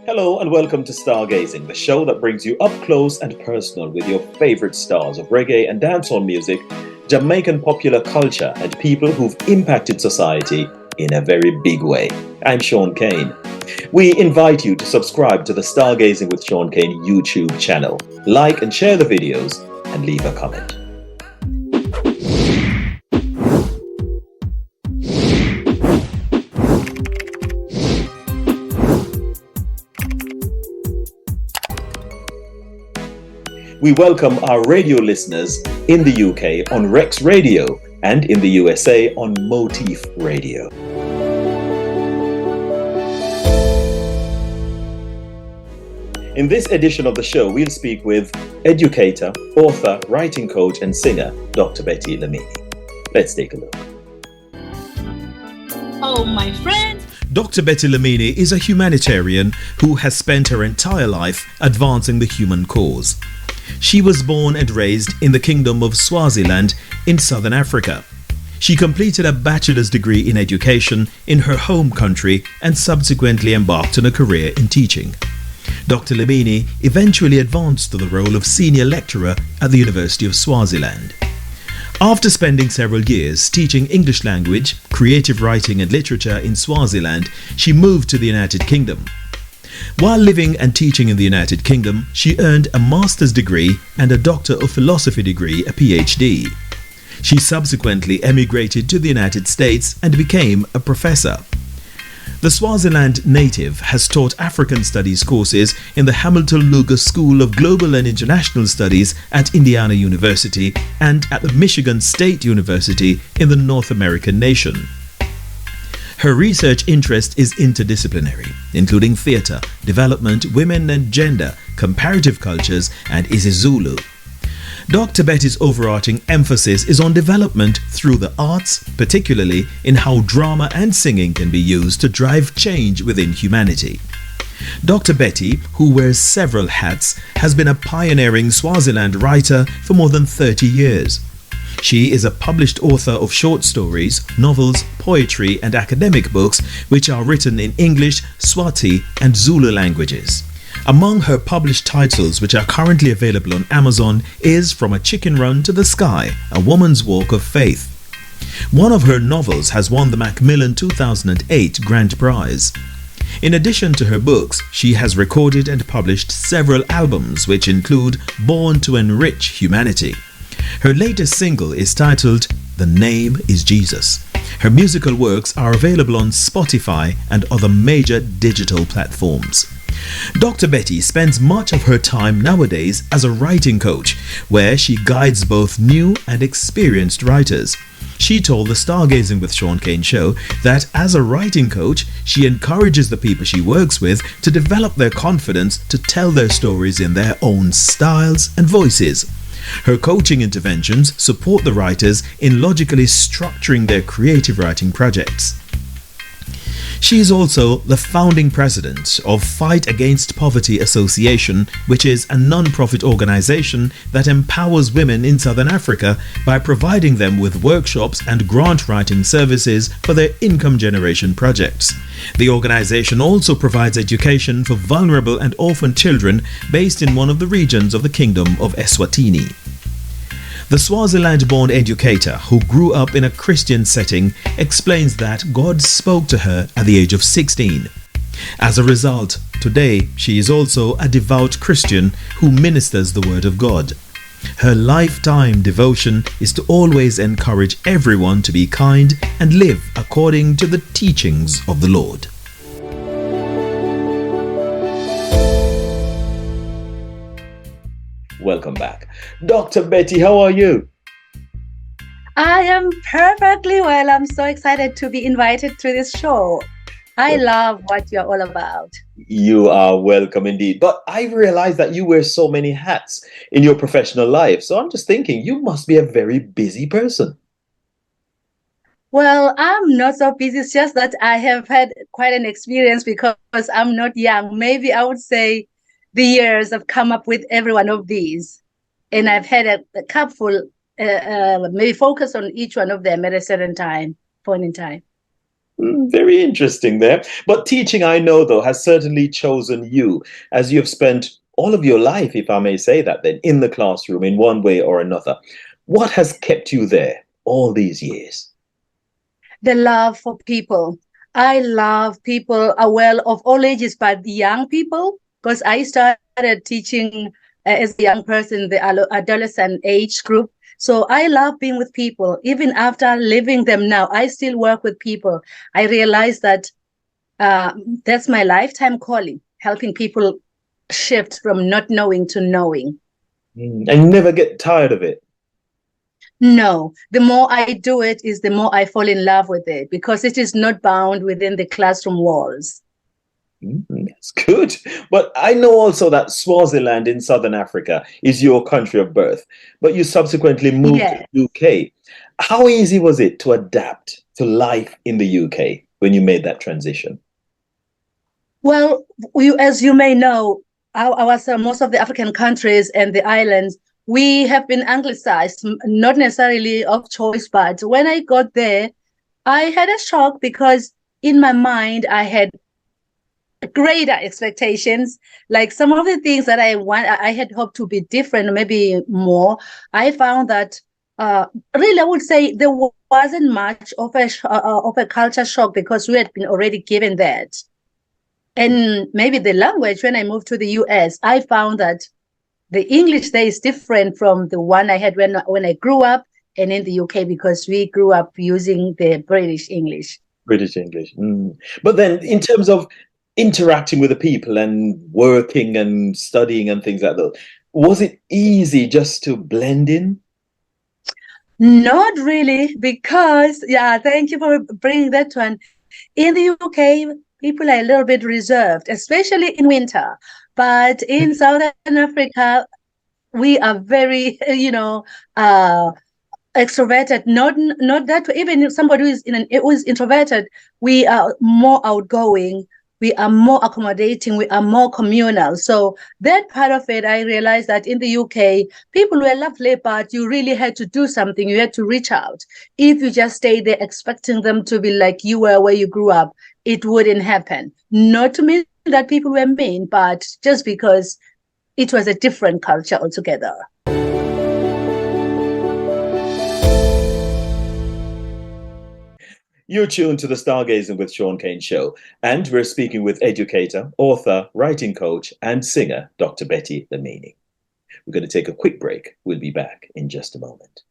Hello and welcome to Stargazing, the show that brings you up close and personal with your favorite stars of reggae and dancehall music, Jamaican popular culture, and people who've impacted society in a very big way. I'm Sean Kane. We invite you to subscribe to the Stargazing with Sean Kane YouTube channel, like and share the videos, and leave a comment. We welcome our radio listeners in the UK on Rex Radio and in the USA on Motif Radio. In this edition of the show, we'll speak with educator, author, writing coach and singer, Dr. Betty Lamini. Let's take a look. Oh, my friends. Dr. Betty Lamini is a humanitarian who has spent her entire life advancing the human cause. She was born and raised in the Kingdom of Swaziland in southern Africa. She completed a bachelor's degree in education in her home country and subsequently embarked on a career in teaching. Dr. Lamini eventually advanced to the role of senior lecturer at the University of Swaziland. After spending several years teaching English language, creative writing and literature in Swaziland, she moved to the United Kingdom. While living and teaching in the United Kingdom, she earned a master's degree and a Doctor of Philosophy degree, a Ph.D. She subsequently emigrated to the United States and became a professor. The Swaziland native has taught African Studies courses in the Hamilton Lugar School of Global and International Studies at Indiana University and at the Michigan State University in the North American nation. Her research interest is interdisciplinary, including theatre, development, women and gender, comparative cultures, and isiZulu. Dr. Betty's overarching emphasis is on development through the arts, particularly in how drama and singing can be used to drive change within humanity. Dr. Betty, who wears several hats, has been a pioneering Swaziland writer for more than 30 years. She is a published author of short stories, novels, poetry and academic books which are written in English, Swati and Zulu languages. Among her published titles which are currently available on Amazon is From a Chicken Run to the Sky, A Woman's Walk of Faith. One of her novels has won the Macmillan 2008 Grand Prize. In addition to her books, she has recorded and published several albums which include Born to Enrich Humanity. Her latest single is titled The Name is Jesus. Her musical works are available on Spotify and other major digital platforms. Dr. Betty spends much of her time nowadays as a writing coach, where she guides both new and experienced writers. She told the Stargazing with Sean Kane show that as a writing coach, she encourages the people she works with to develop their confidence to tell their stories in their own styles and voices. Her coaching interventions support the writers in logically structuring their creative writing projects. She is also the founding president of Fight Against Poverty Association, which is a non-profit organization that empowers women in Southern Africa by providing them with workshops and grant writing services for their income generation projects. The organization also provides education for vulnerable and orphan children based in one of the regions of the Kingdom of Eswatini. The Swaziland-born educator, who grew up in a Christian setting, explains that God spoke to her at the age of 16. As a result, today she is also a devout Christian who ministers the Word of God. Her lifetime devotion is to always encourage everyone to be kind and live according to the teachings of the Lord. Welcome back. Dr. Betty, how are you? I am perfectly well. I'm so excited to be invited to this show. I love what you're all about. You are welcome indeed. But I realize that you wear so many hats in your professional life. So I'm just thinking you must be a very busy person. Well, I'm not so busy. It's just that I have had quite an experience because I'm not young. Maybe I would say the years have come up with every one of these. And I've had a couple, maybe focus on each one of them at a certain point in time. Very interesting there. But teaching, I know, though, has certainly chosen you, as you have spent all of your life, if I may say that, then, in the classroom in one way or another. What has kept you there all these years? The love for people. I love people, well, of all ages, but the young people, because I started teaching as a young person, the adolescent age group. So I love being with people. Even after leaving them now, I still work with people. I realize that that's my lifetime calling, helping people shift from not knowing to knowing. And you never get tired of it. No, the more I do it is the more I fall in love with it because it is not bound within the classroom walls. That's good. But I know also that Swaziland in Southern Africa is your country of birth, but you subsequently moved to the UK. How easy was it to adapt to life in the UK when you made that transition? Well, as you may know, most of the African countries and the islands, we have been anglicized, not necessarily of choice, but when I got there, I had a shock because in my mind, I had greater expectations. Like some of the things that I had hoped to be different, maybe more. I found that really, I would say there wasn't much of a culture shock because we had been already given that. And maybe the language, when I moved to the US, I found that the English there is different from the one I had when I grew up and in the UK because we grew up using the British English. British English. But then in terms of interacting with the people and working and studying and things like that, was it easy just to blend in? Not really, because, thank you for bringing that one. In the UK, people are a little bit reserved, especially in winter. But in Southern Africa, we are very, extroverted. Not that even if somebody who is introverted, we are more outgoing. We are more accommodating. We are more communal. So that part of it, I realized that in the UK, people were lovely, but you really had to do something. You had to reach out. If you just stayed there expecting them to be like you were where you grew up, it wouldn't happen. Not to mean that people were mean, but just because it was a different culture altogether. You're tuned to the Stargazing with Sean Kane show, and we're speaking with educator, author, writing coach, and singer, Dr. Betty Lamini. We're going to take a quick break. We'll be back in just a moment.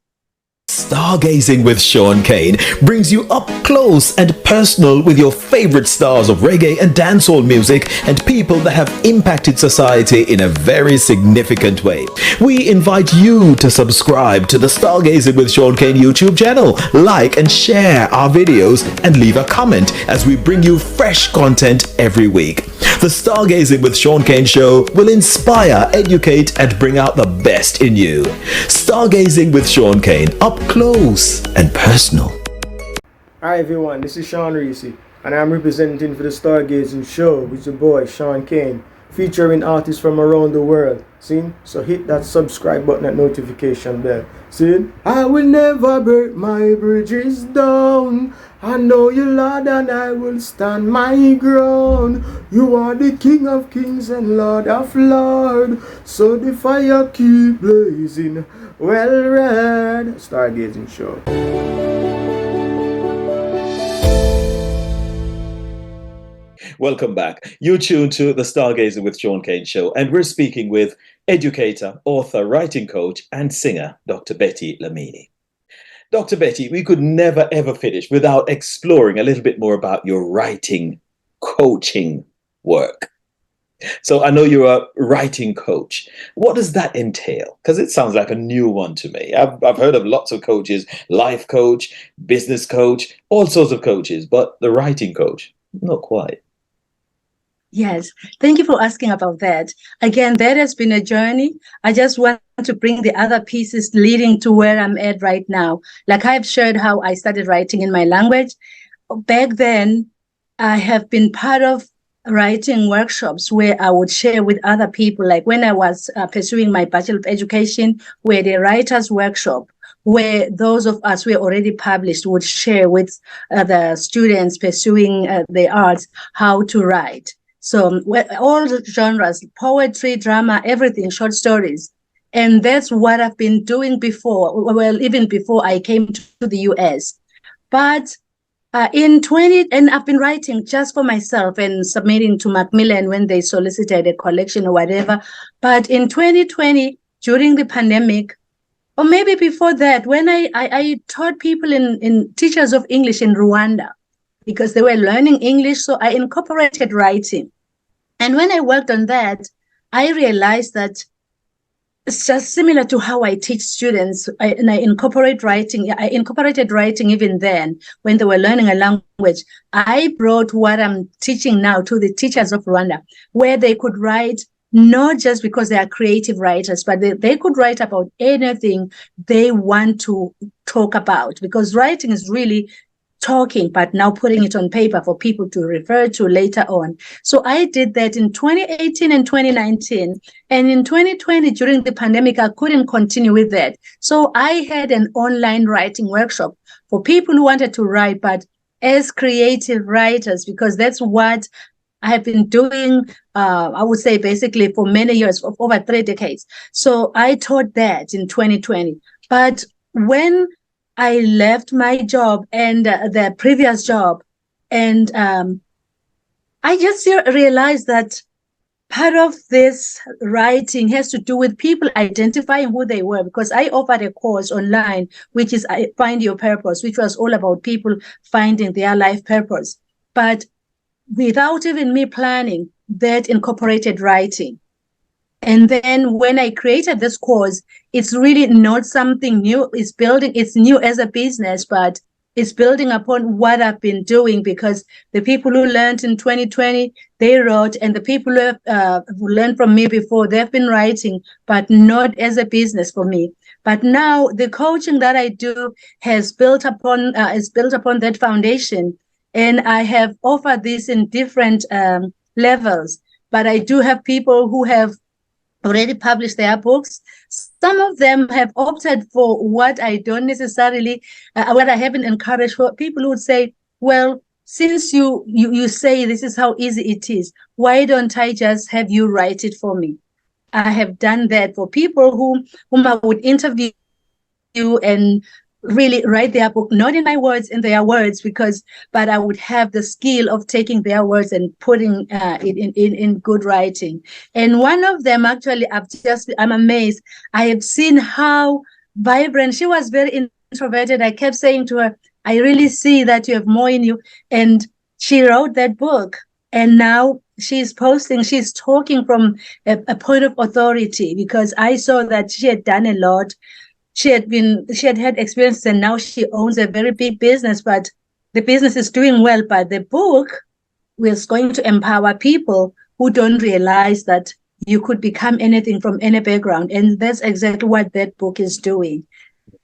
Stargazing with Sean Kane brings you up close and personal with your favorite stars of reggae and dancehall music and people that have impacted society in a very significant way. We invite you to subscribe to the Stargazing with Sean Kane YouTube channel, like and share our videos, and leave a comment as we bring you fresh content every week. The Stargazing with Sean Kane show will inspire, educate, and bring out the best in you. Stargazing with Sean Kane, up close and personal. Hi everyone, this is Sean Reese, and I'm representing for the Stargazing show with your boy Sean Kane, featuring artists from around the world. See? So hit that subscribe button and notification bell. See? I will never break my bridges down. I know you, Lord, and I will stand my ground. You are the King of Kings and Lord of Lords. So the fire keep blazing. Well read. Stargazing show. Welcome back. You're tuned to the Stargazing with Sean Kane show, and we're speaking with educator, author, writing coach, and singer, Dr. Betty Lamini. Dr. Betty, we could never ever finish without exploring a little bit more about your writing coaching work. So I know you're a writing coach. What does that entail? Because it sounds like a new one to me. I've heard of lots of coaches, life coach, business coach, all sorts of coaches, but the writing coach, not quite. Yes, thank you for asking about that. Again, that has been a journey. I just want to bring the other pieces leading to where I'm at right now. Like I've shared how I started writing in my language. Back then, I have been part of writing workshops where I would share with other people. Like when I was pursuing my Bachelor of Education, we had a writer's workshop where those of us who are already published would share with the students pursuing the arts how to write. So all the genres, poetry, drama, everything, short stories. And that's what I've been doing before, well, even before I came to the US. But and I've been writing just for myself and submitting to Macmillan when they solicited a collection or whatever. But in 2020, during the pandemic, or maybe before that, when I taught people in teachers of English in Rwanda, because they were learning English, so I incorporated writing. And when I worked on that, I realized that it's just similar to how I teach students, and I incorporate writing. I incorporated writing even then when they were learning a language. I brought what I'm teaching now to the teachers of Rwanda, where they could write not just because they are creative writers, but they could write about anything they want to talk about, because writing is really talking, but now putting it on paper for people to refer to later on. So I did that in 2018 and 2019. And in 2020, during the pandemic, I couldn't continue with that. So I had an online writing workshop for people who wanted to write, but as creative writers, because that's what I have been doing, I would say basically for many years, for over 3 decades. So I taught that in 2020. But when I left my job and the previous job, and I just realized that part of this writing has to do with people identifying who they were, because I offered a course online, which is Find Your Purpose, which was all about people finding their life purpose. But without even me planning, that incorporated writing. And then when I created this course, it's really not something new. It's new as a business, but it's building upon what I've been doing, because the people who learned in 2020, they wrote, and the people who learned from me before, they've been writing, but not as a business for me. But now the coaching that I do is built upon that foundation. And I have offered this in different levels, but I do have people who have already published their books. Some of them have opted for what I don't necessarily, what I haven't encouraged for. People who would say, well, since you say this is how easy it is, why don't I just have you write it for me? I have done that for people whom I would interview and really write their book, not in my words, in their words, but I would have the skill of taking their words and putting it in good writing. And one of them, actually, I'm amazed. I have seen how vibrant, she was very introverted. I kept saying to her, I really see that you have more in you. And she wrote that book. And now she's talking from a point of authority, because I saw that she had done a lot. She had had experience, and now she owns a very big business, but the business is doing well. But the book was going to empower people who don't realize that you could become anything from any background. And that's exactly what that book is doing.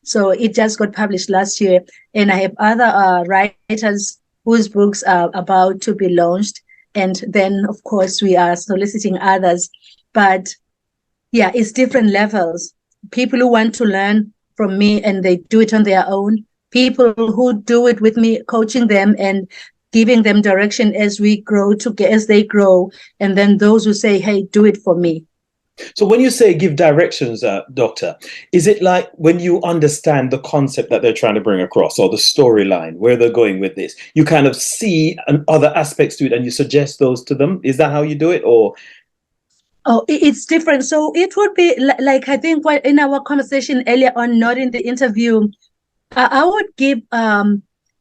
So it just got published last year. And I have other writers whose books are about to be launched. And then, of course, we are soliciting others. But yeah, it's different levels. People who want to learn from me and they do it on their own. People who do it with me, coaching them and giving them direction as we grow as they grow. And then those who say, hey, do it for me. So when you say give directions, Doctor, is it like when you understand the concept that they're trying to bring across, or the storyline, where they're going with this, you kind of see other aspects to it and you suggest those to them? Is that how you do it? Or Oh, it's different. So it would be like, I think in our conversation earlier on, not in the interview, I would give,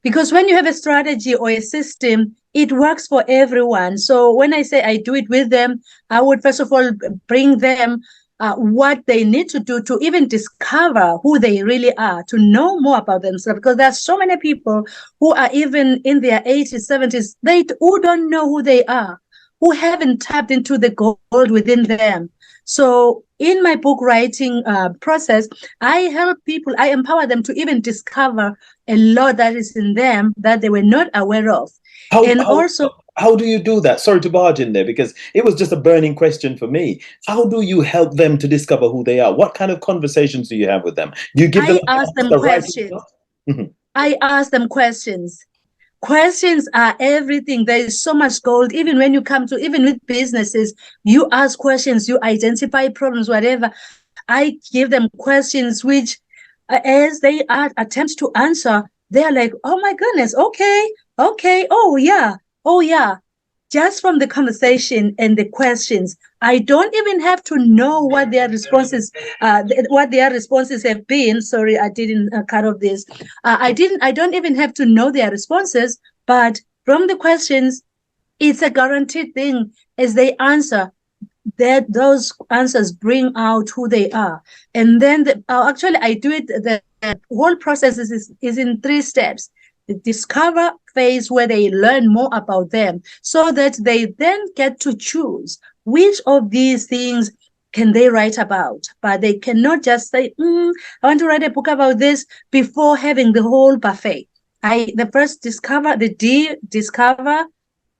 because when you have a strategy or a system, it works for everyone. So when I say I do it with them, I would first of all bring them what they need to do to even discover who they really are, to know more about themselves, because there are so many people who are even in their 80s, 70s, who don't know who they are, who haven't tapped into the gold within them. So in my book writing process, I help people, I empower them to even discover a lot that is in them that they were not aware of. How do you do that? Sorry to barge in there because it was just a burning question for me. How do you help them to discover who they are? What kind of conversations do you have with them? Do you give them I ask them the writing questions. stuff? Mhm. I ask them questions. Questions are everything. There is so much gold. Even when you come to, even with businesses, you ask questions, you identify problems, whatever. I give them questions which, as they are attempt to answer, they are like, oh my goodness, okay, oh yeah. Just from the conversation and the questions, I don't even have to know what their responses, have been. Sorry, I didn't cut off this. I don't even have to know their responses, but from the questions, it's a guaranteed thing as they answer that those answers bring out who they are. And then actually I do it, the whole process is in 3 steps. The discover phase, where they learn more about them, so that they then get to choose which of these things can they write about. But they cannot just say, I want to write a book about this before having the whole buffet. The first discover, the D, discover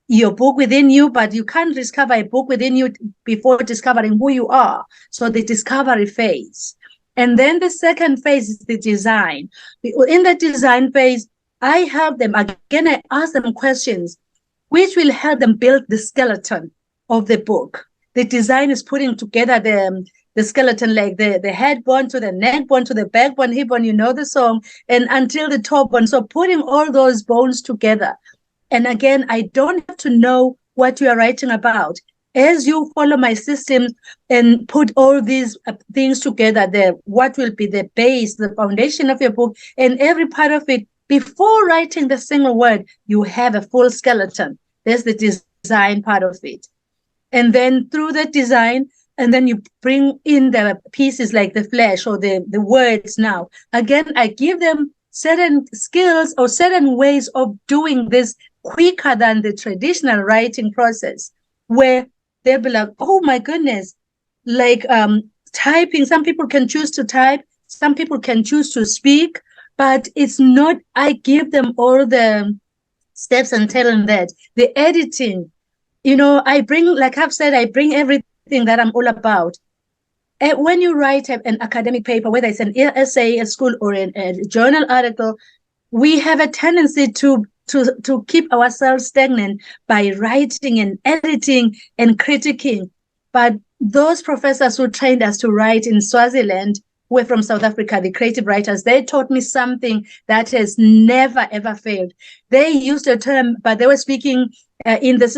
your book within you, but you can't discover a book within you before discovering who you are. So the discovery phase. And then the second phase is the design. In the design phase, I help them, again, I ask them questions which will help them build the skeleton of the book. The design is putting together the skeleton, like the head bone to the neck bone to the backbone, hip bone, you know the song, and until the top bone. So putting all those bones together. And again, I don't have to know what you are writing about. As you follow my system and put all these things together, what will be the base, the foundation of your book, and every part of it, before writing the single word, you have a full skeleton. There's the design part of it. And then through the design, and then you bring in the pieces like the flesh or the words now. Again, I give them certain skills or certain ways of doing this quicker than the traditional writing process, where they'll be like, oh my goodness, like typing. Some people can choose to type, some people can choose to speak, but it's not, I give them all the steps and tell them that. The editing, I bring, like I've said, I bring everything that I'm all about. And when you write an academic paper, whether it's an essay at school or a journal article, we have a tendency to keep ourselves stagnant by writing and editing and critiquing. But those professors who trained us to write in Swaziland were from South Africa, the creative writers. They taught me something that has never, ever failed. They used a term, but they were speaking in the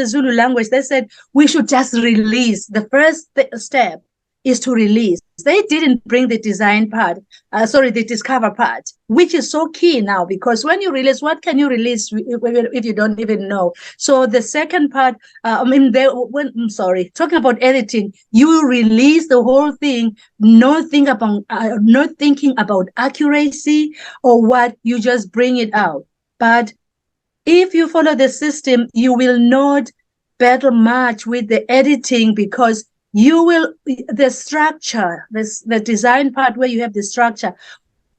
Zulu language. They said, we should just release. The first step is to release. They didn't bring the design part, the discover part, which is so key now, because when you release, what can you release if you don't even know? So the second part, talking about editing, you release the whole thing, not thinking about accuracy or what, you just bring it out. But if you follow the system, you will not battle much with the editing, because the structure, the design part where you have the structure,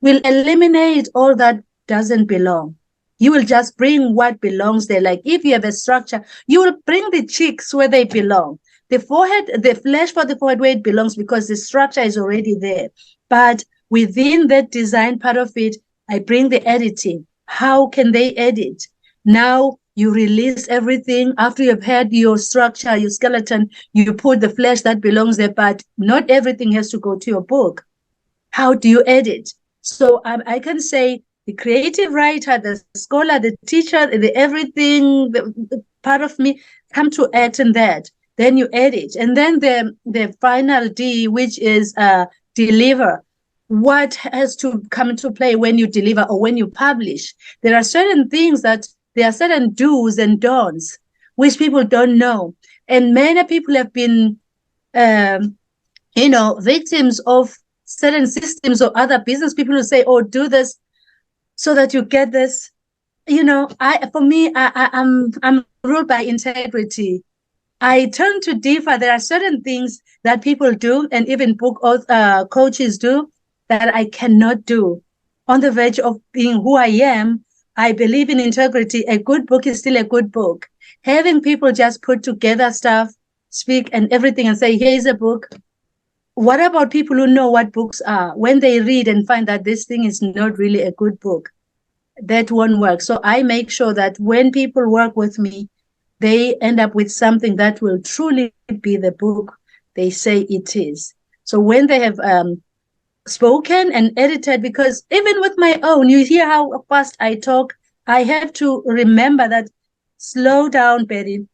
will eliminate all that doesn't belong. You will just bring what belongs there. Like if you have a structure, you will bring the cheeks where they belong. The forehead, the flesh for the forehead where it belongs, because the structure is already there. But within that design part of it, I bring the editing. How can they edit? Now, you release everything after you've had your structure, your skeleton, you put the flesh that belongs there, but not everything has to go to your book. How do you edit? So I can say the creative writer, the scholar, the teacher, the everything, the part of me come to act in that. Then you edit. And then the final D, which is deliver. What has to come into play when you deliver or when you publish? There are certain things there are certain do's and don'ts, which people don't know. And many people have been, victims of certain systems or other business people who say, oh, do this so that you get this. I'm ruled by integrity. I turn to differ. There are certain things that people do, and even book coaches do, that I cannot do. On the verge of being who I am, I believe in integrity. A good book is still a good book. having people just put together stuff, speak and everything and say, here's a book. What about people who know what books are? When they read and find that this thing is not really a good book, that won't work. So I make sure that when people work with me, they end up with something that will truly be the book they say it is. So when they have spoken and edited, because even with my own, you hear how fast I talk, I have to remember that, slow down, Betty.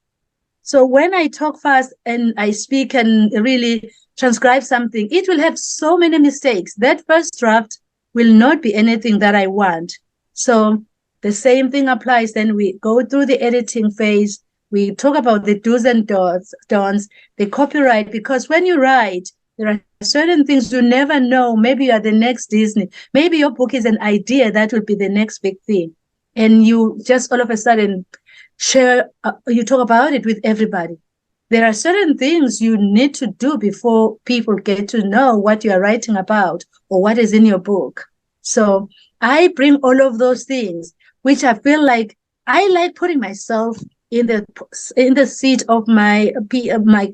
So when I talk fast and I speak and really transcribe something, it will have so many mistakes. That first draft will not be anything that I want. So the same thing applies. Then we go through the editing phase. We talk about the do's and don'ts, the copyright, because when you write, there are certain things you never know. Maybe you are the next Disney. Maybe your book is an idea that will be the next big thing. And you just all of a sudden share, you talk about it with everybody. There are certain things you need to do before people get to know what you are writing about or what is in your book. So I bring all of those things, which I feel like I like putting myself in the seat of my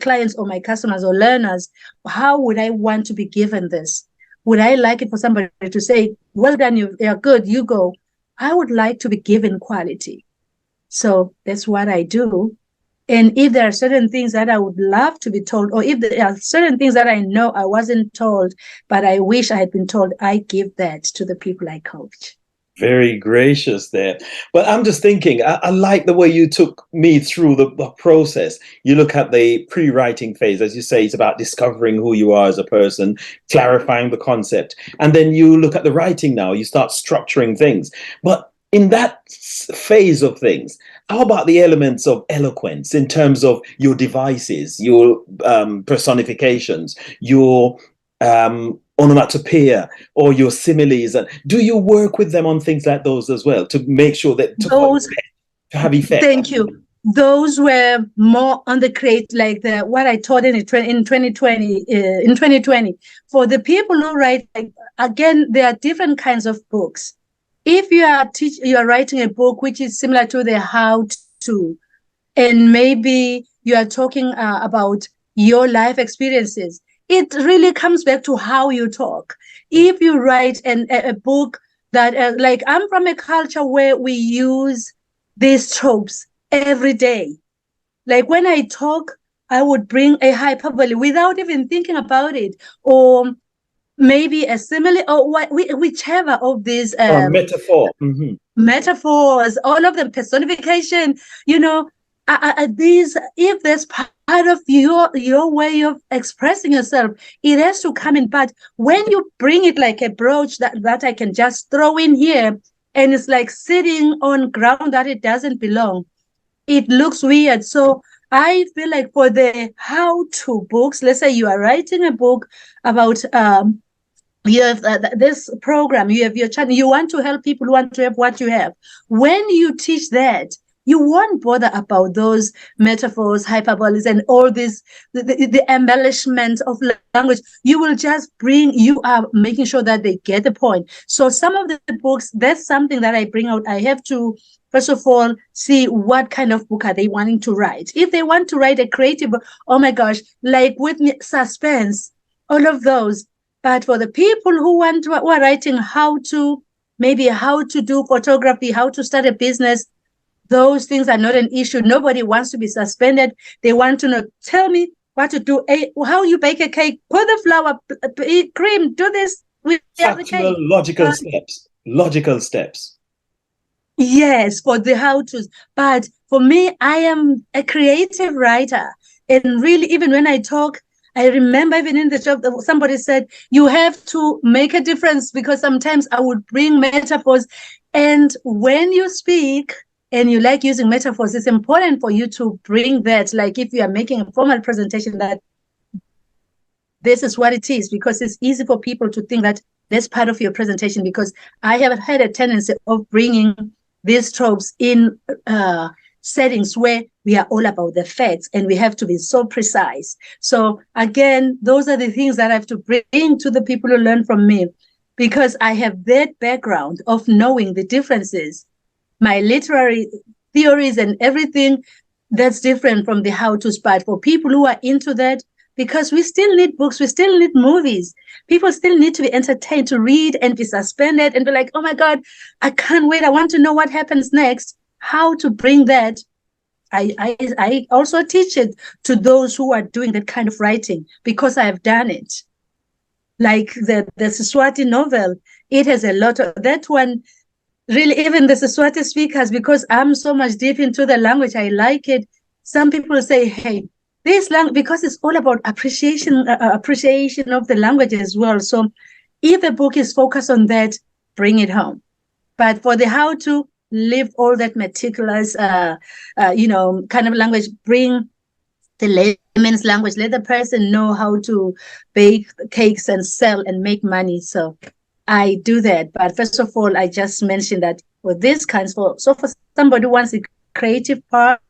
clients or my customers or learners. How would I want to be given this? Would I like it for somebody to say, well done, you're good, you go? I would like to be given quality. So that's what I do. And if there are certain things that I would love to be told, or if there are certain things that I know I wasn't told, but I wish I had been told, I give that to the people I coach. Very gracious there. But I'm just thinking, I like the way you took me through the process. You look at the pre-writing phase, as you say, it's about discovering who you are as a person, clarifying the concept. And then you look at the writing now, you start structuring things. But in that phase of things, how about the elements of eloquence in terms of your devices, your personifications, your onomatopoeia or your similes? And do you work with them on things like those as well to make sure that to have effect? Thank you. Those were more on the create, like what I taught in 2020. For the people who write, again, there are different kinds of books. If you are writing a book which is similar to the how to, and maybe you are talking about your life experiences, it really comes back to how you talk. If you write a book that, like, I'm from a culture where we use these tropes every day. Like when I talk, I would bring a hyperbole without even thinking about it, or maybe a simile, or whichever of these metaphor. Metaphors, all of them, personification, these, if there's part of your way of expressing yourself, it has to come in. But when you bring it like a brooch that I can just throw in here, and it's like sitting on ground that it doesn't belong, it looks weird. So I feel like for the how-to books, let's say you are writing a book about you have this program, you have your channel, you want to help people who want to have what you have. When you teach that, you won't bother about those metaphors, hyperboles, and all this, the embellishment of language. You will just you are making sure that they get the point. So some of the books, that's something that I bring out. I have to, first of all, see what kind of book are they wanting to write. If they want to write a creative book, oh my gosh, like with me, suspense, all of those. But for the people who are writing maybe how to do photography, how to start a business, those things are not an issue. Nobody wants to be suspended. They want to know, tell me what to do, how you bake a cake, put the flour, cream, do this with the cake. Logical steps. Yes, for the how-tos. But for me, I am a creative writer. And really, even when I talk, I remember even in the job, somebody said, you have to make a difference, because sometimes I would bring metaphors. And when you speak and you like using metaphors, it's important for you to bring that, like if you are making a formal presentation, that this is what it is, because it's easy for people to think that that's part of your presentation, because I have had a tendency of bringing these tropes in settings where we are all about the facts and we have to be so precise. So again, those are the things that I have to bring to the people who learn from me, because I have that background of knowing the differences, my literary theories and everything. that's different from the how-tos. But for people who are into that, because we still need books, we still need movies. People still need to be entertained, to read and be suspended and be like, oh my God, I can't wait. I want to know what happens next. How to bring that. I also teach it to those who are doing that kind of writing because I have done it. Like the Siswati novel, it has a lot of that one. Really, even the Siswati speakers, because I'm so much deep into the language, I like it. Some people say, hey, this language, because it's all about appreciation of the language as well. So if a book is focused on that, bring it home. But for the how to live all that meticulous, kind of language, bring the layman's language, let the person know how to bake cakes and sell and make money. So I do that. But first of all, I just mentioned that for this kinds for somebody who wants the creative part,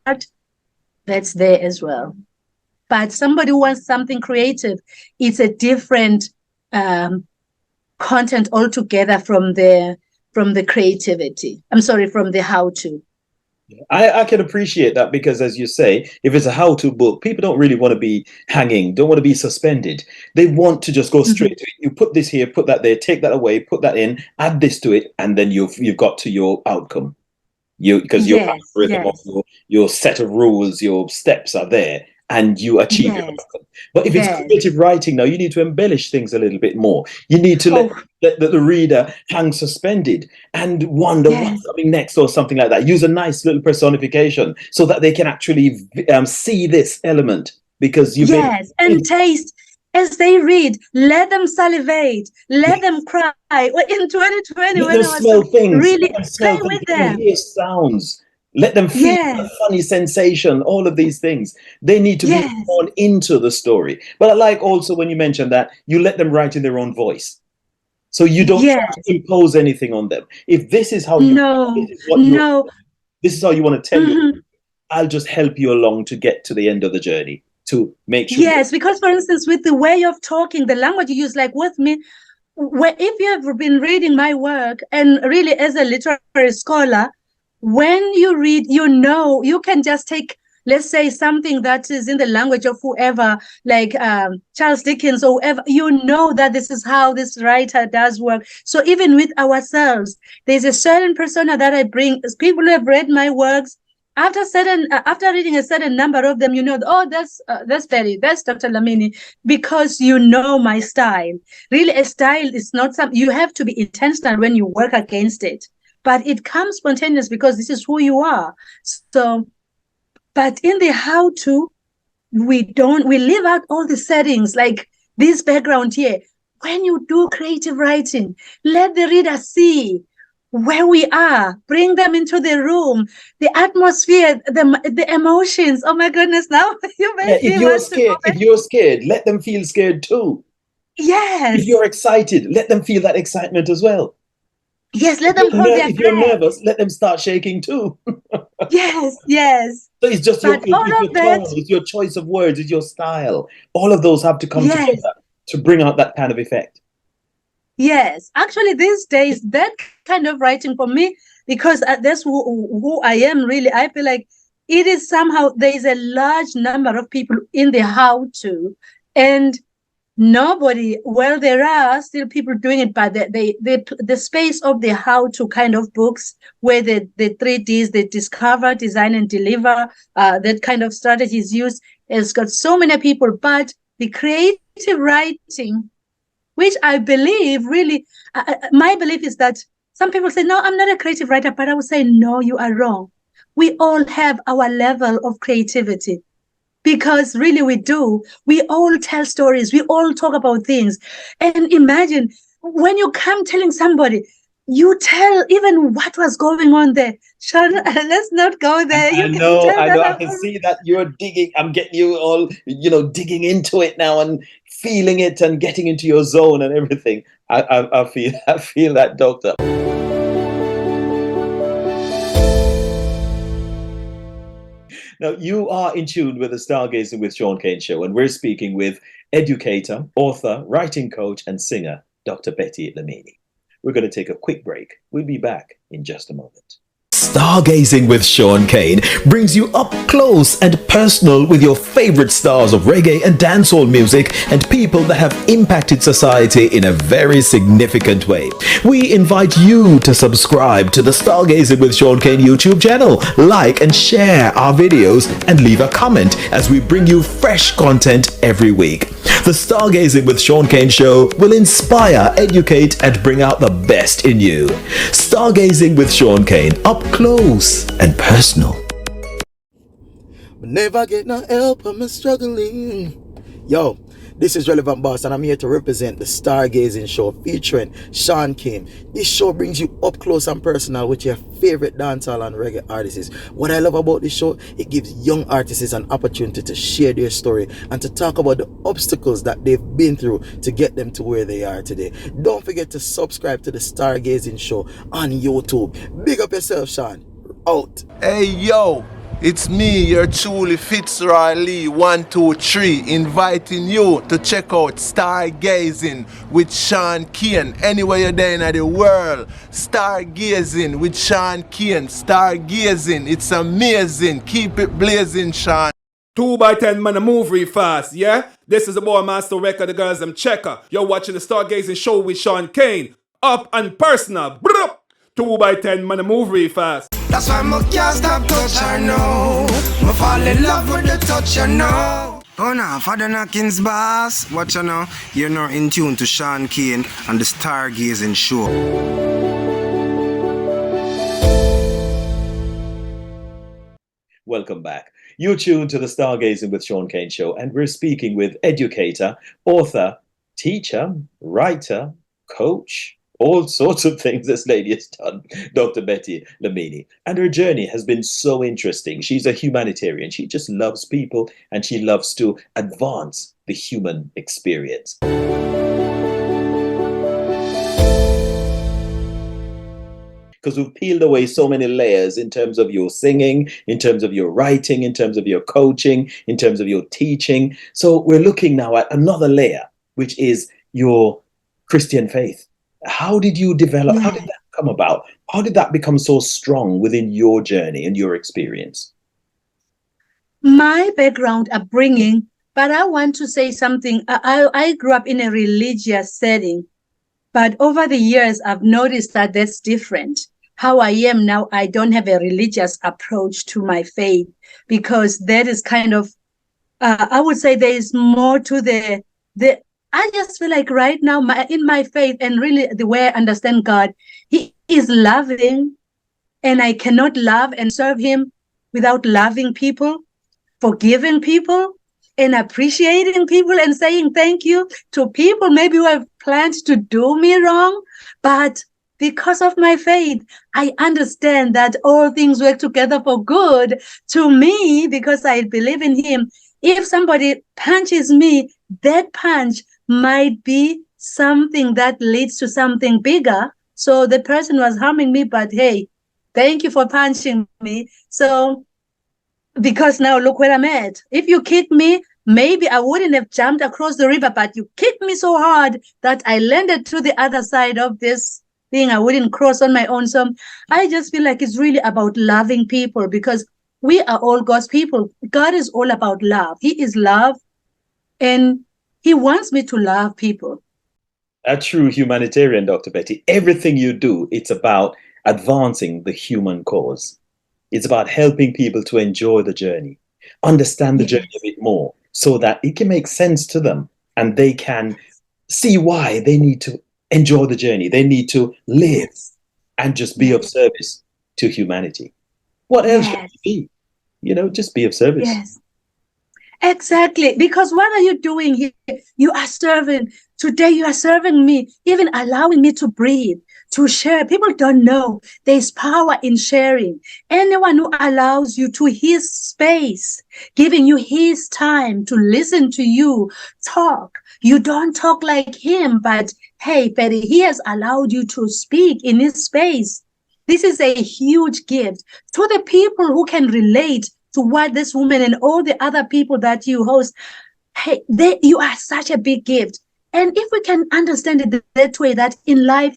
that's there as well. But somebody who wants something creative, it's a different content altogether from the creativity. I'm sorry, from the how-to. I can appreciate that because, as you say, if it's a how-to book, people don't really want to be hanging, don't want to be suspended. They want to just go straight to it. You put this here, put that there, take that away, put that in, add this to it, and then you've got to your outcome. Because your algorithm of your set of rules, your steps are there, and you achieve your outcome. But if it's creative writing now, you need to embellish things a little bit more. You need to let the reader hang suspended and wonder what's coming next or something like that. Use a nice little personification so that they can actually see this element because you and taste as they read. Let them salivate. Let them cry. In 2020, when I was really play with them, hear sounds. Let them feel a funny sensation, all of these things. They need to be drawn into the story. But I like also when you mentioned that you let them write in their own voice. So you don't try to impose anything on them. If this is how this is how you want to tell you, I'll just help you along to get to the end of the journey to make sure. Yes, because for instance, with the way of talking, the language you use, like with me, if you have been reading my work and really as a literary scholar, when you read, you can just take, let's say, something that is in the language of whoever, like Charles Dickens or whoever, that this is how this writer does work. So even with ourselves, there's a certain persona that I bring. As people who have read my works, after reading a certain number of them, that's Dr. Lamini, because my style. Really, a style is not something you have to be intentional when you work against it. But it comes spontaneous because this is who you are. So, but in the how-to, we leave out all the settings, like this background here. When you do creative writing, let the reader see where we are, bring them into the room, the atmosphere, the emotions. Oh my goodness, now you made me want to go back. If you're scared, let them feel scared too. Yes. If you're excited, let them feel that excitement as well. Yes, let them hold their breath. If you're nervous, let them start shaking too. Yes. So it's just your tone, it's your choice of words, it's your style. All of those have to come together to bring out that kind of effect. Yes, actually, these days, that kind of writing for me, because that's who I am really, I feel like it is somehow, there is a large number of people in the how-to, and there are still people doing it, but the space of the how-to kind of books where the 3Ds, the discover, design, and deliver, that kind of strategy is used, has got so many people. But the creative writing, which I believe really, my belief is that some people say, no, I'm not a creative writer, but I would say, no, you are wrong. We all have our level of creativity. Because really we do. We all tell stories. We all talk about things. And imagine when you come telling somebody, you tell even what was going on there. Sean, let's not go there. I know. I can see that you're digging. I'm getting you all, digging into it now and feeling it and getting into your zone and everything. I feel that, Doctor. Now, you are in tune with the Stargazing with Sean Kane show, and we're speaking with educator, author, writing coach, and singer, Dr. Betty Lamini. We're going to take a quick break. We'll be back in just a moment. Stargazing with Sean Kane brings you up close and personal with your favorite stars of reggae and dancehall music and people that have impacted society in a very significant way. We invite you to subscribe to the Stargazing with Sean Kane YouTube channel, like and share our videos, and leave a comment as we bring you fresh content every week. The Stargazing with Sean Kane show will inspire, educate, and bring out the best in you. Stargazing with Sean Kane, up close and personal. Never get no help, I'm struggling. Yo, this is Relevant Boss, and I'm here to represent the Stargazing show featuring Sean Kane. This show brings you up close and personal with your favorite dancehall and reggae artists. What I love about this show, it gives young artists an opportunity to share their story and to talk about the obstacles that they've been through to get them to where they are today. Don't forget to subscribe to the Stargazing show on YouTube. Big up yourself, Sean. Out. Hey yo, it's me, your truly Fitzroy Lee 123, inviting you to check out Stargazing with Sean Kane. Anywhere you're there in the world, Stargazing with Sean Kane. Stargazing, it's amazing. Keep it blazing, Sean. 2x10 man, move real fast, yeah? This is the boy Master Record, the girls them checker. You're watching the Stargazing show with Sean Kane. Up and personal. 2x10 man, move real fast. That's why I can't stop touch her now. I fall in love with the touch her now. Oh no, Father Knockins boss. Watch her now. You're not in tune to Sean Kane and the Stargazing show. Welcome back. You're tuned to the Stargazing with Sean Kane show, and we're speaking with educator, author, teacher, writer, coach, all sorts of things this lady has done, Dr. Betty Lamini. And her journey has been so interesting. She's a humanitarian. She just loves people, and she loves to advance the human experience. Because we've peeled away so many layers in terms of your singing, in terms of your writing, in terms of your coaching, in terms of your teaching. So we're looking now at another layer, which is your Christian faith. How did you develop? Yeah. How did that come about? How did that become so strong within your journey and your experience? My background, upbringing, but I want to say something. I grew up in a religious setting, but over the years, I've noticed that that's different. How I am now, I don't have a religious approach to my faith, because that is kind of, I would say there is more to the I just feel like right now in my faith, and really the way I understand God, He is loving, and I cannot love and serve Him without loving people, forgiving people, and appreciating people, and saying thank you to people maybe who have planned to do me wrong. But because of my faith, I understand that all things work together for good to me, because I believe in Him. If somebody punches me, that punch might be something that leads to something bigger. So the person was harming me, but hey, thank you for punching me. So, because now look where I'm at. If you kick me, maybe I wouldn't have jumped across the river, but you kicked me so hard that I landed to the other side of this thing. I wouldn't cross on my own. So I just feel like it's really about loving people, because we are all God's people. God is all about love. He is love, and He wants me to love people. A true humanitarian, Dr. Betty. Everything you do, it's about advancing the human cause. It's about helping people to enjoy the journey, understand the journey a bit more, so that it can make sense to them and they can see why they need to enjoy the journey. They need to live and just be of service to humanity. What else should you be? You know, just be of service. Yes. Exactly. Because what are you doing here? You are serving. Today you are serving me, even allowing me to breathe, to share. People don't know there's power in sharing. Anyone who allows you to his space, giving you his time to listen to you talk. You don't talk like him, but hey, Betty, he has allowed you to speak in his space. This is a huge gift to the people who can relate to what this woman and all the other people that you host. Hey, you are such a big gift. And if we can understand it that way, that in life,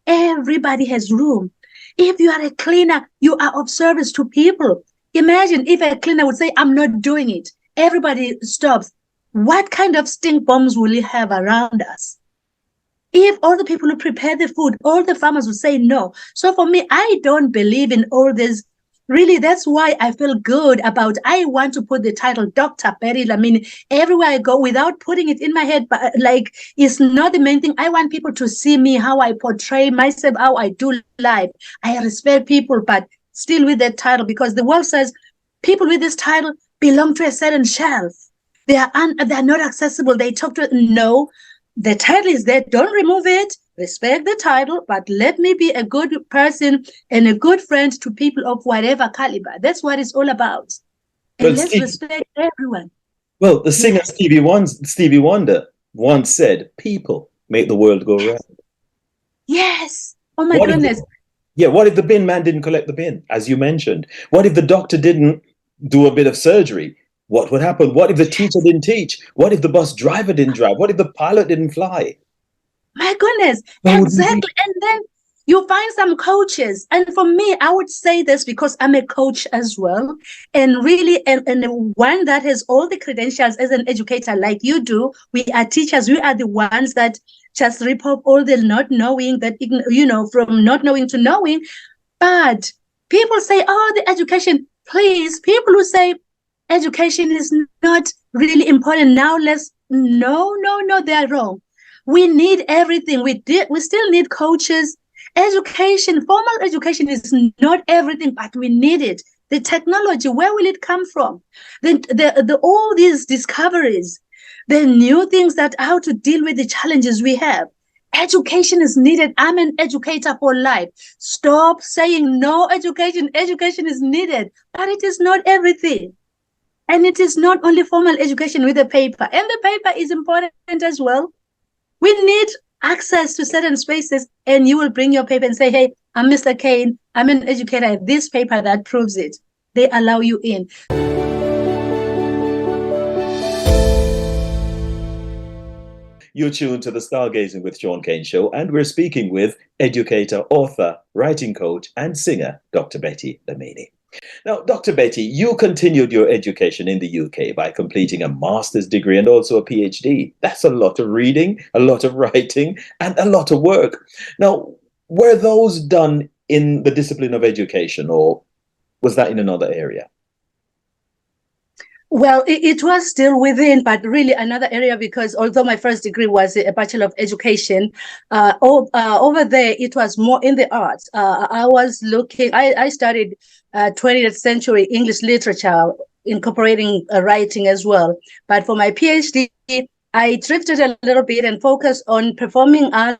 everybody has room. If you are a cleaner, you are of service to people. Imagine if a cleaner would say, I'm not doing it. Everybody stops. What kind of stink bombs will you have around us? If all the people who prepare the food, all the farmers would say no. So for me, I don't believe in all this. Really, that's why I feel good about, I want to put the title Dr. Betty. I mean, everywhere I go without putting it in my head, but like, it's not the main thing. I want people to see me, how I portray myself, how I do life. I respect people, but still with that title, because the world says people with this title belong to a certain shelf. They are not accessible. They talk to, no, the title is there. Don't remove it. Respect the title, but let me be a good person and a good friend to people of whatever caliber. That's what it's all about. And let's respect everyone. Well, the singer Stevie Wonder once said, people make the world go round. Yes. Oh my goodness. What if the bin man didn't collect the bin, as you mentioned? What if the doctor didn't do a bit of surgery? What would happen? What if the teacher didn't teach? What if the bus driver didn't drive? What if the pilot didn't fly? My goodness, exactly. And then you find some coaches. And for me, I would say this because I'm a coach as well. And really, and one that has all the credentials as an educator like you do. We are teachers. We are the ones that just rip up all the not knowing, that, from not knowing to knowing. But people say, oh, the education, please. People who say education is not really important now, no, they are wrong. We need everything. We still need coaches. Education, formal education is not everything, but we need it. The technology, where will it come from? All these discoveries, the new things that how to deal with the challenges we have. Education is needed. I'm an educator for life. Stop saying no education. Education is needed, but it is not everything. And it is not only formal education with a paper. And the paper is important as well. We need access to certain spaces, and you will bring your paper and say, hey, I'm Mr. Kane. I'm an educator. I have this paper that proves it. They allow you in. You're tuned to the Stargazing with Sean Kane show, and we're speaking with educator, author, writing coach, and singer, Dr. Betty Lamini. Now, Dr. Betty, you continued your education in the UK by completing a master's degree and also a Ph.D. That's a lot of reading, a lot of writing, and a lot of work. Now, were those done in the discipline of education, or was that in another area? Well, it was still within, but really another area, because although my first degree was a Bachelor of Education, over there it was more in the arts. I studied 20th century English literature, incorporating writing as well. But for my PhD, I drifted a little bit and focused on performing arts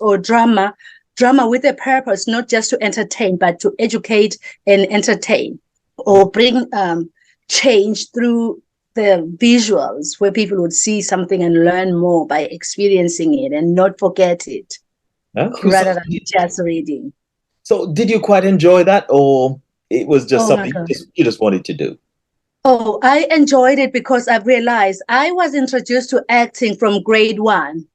or drama with a purpose, not just to entertain, but to educate and entertain, or bring change through the visuals, where people would see something and learn more by experiencing it and not forget it, rather than just reading. So did you quite enjoy that, or it was just something you just wanted to do? Oh, I enjoyed it because I've realized I was introduced to acting from grade 1,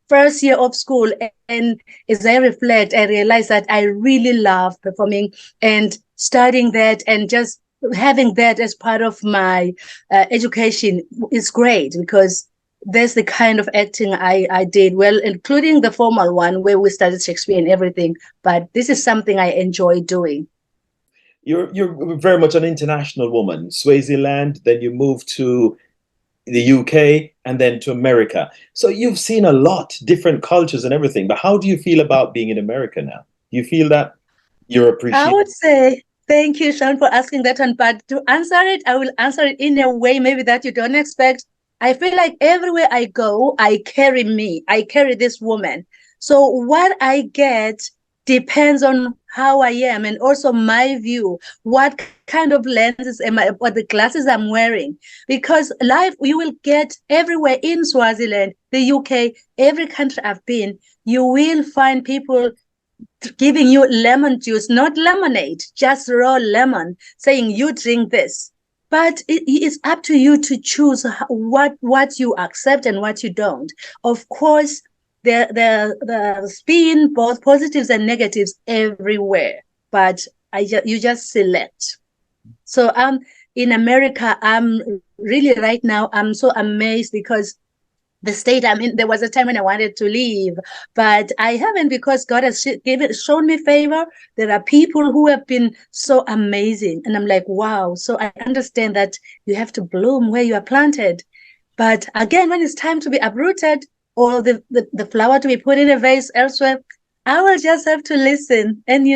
first year of school. And as I reflect, I realized that I really love performing and studying that, and just having that as part of my education is great, because that's the kind of acting I did, well, including the formal one where we studied Shakespeare and everything. But this is something I enjoy doing. You're very much an international woman. Swaziland, then you moved to the UK, and then to America. So you've seen a lot, different cultures and everything. But how do you feel about being in America now? Do you feel that you're appreciated? I would say, thank you, Sean, for asking that one. But to answer it, I will answer it in a way maybe that you don't expect. I feel like everywhere I go, I carry me. I carry this woman. So what I get depends on how I am, and also my view, what kind of lenses am I, what the glasses I'm wearing. Because life, you will get everywhere in Swaziland, the UK, every country I've been, you will find people giving you lemon juice, not lemonade, just raw lemon, saying you drink this. But it's up to you to choose what you accept and what you don't. Of course, the spin, both positives and negatives everywhere. But you just select. So in America, I'm really right now, I'm so amazed because the state I'm in, there was a time when I wanted to leave, but I haven't, because God has shown me favor. There are people who have been so amazing. And I'm like, wow. So I understand that you have to bloom where you are planted. But again, when it's time to be uprooted or the flower to be put in a vase elsewhere, I will just have to listen. And,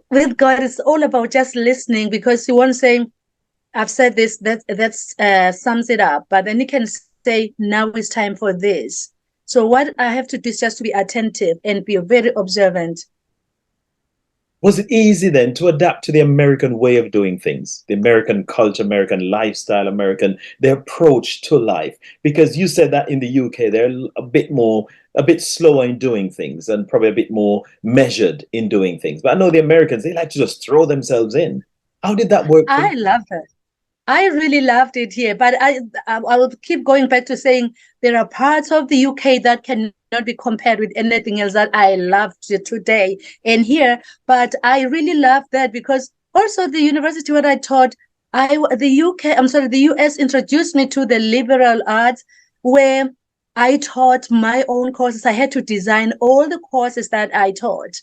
with God, it's all about just listening, because He won't say, I've said this, that sums it up. But then He can say, now it's time for this. So what I have to do is just to be attentive and be very observant. Was it easy then to adapt to the American way of doing things, the American culture, American lifestyle, their approach to life? Because you said that in the UK, they're a bit slower in doing things and probably a bit more measured in doing things. But I know the Americans, they like to just throw themselves in. How did that work? I love it. I really loved it here, but I will keep going back to saying there are parts of the UK that cannot be compared with anything else that I loved today and here. But I really loved that, because also the university where I taught, the US introduced me to the liberal arts, where I taught my own courses. I had to design all the courses that I taught.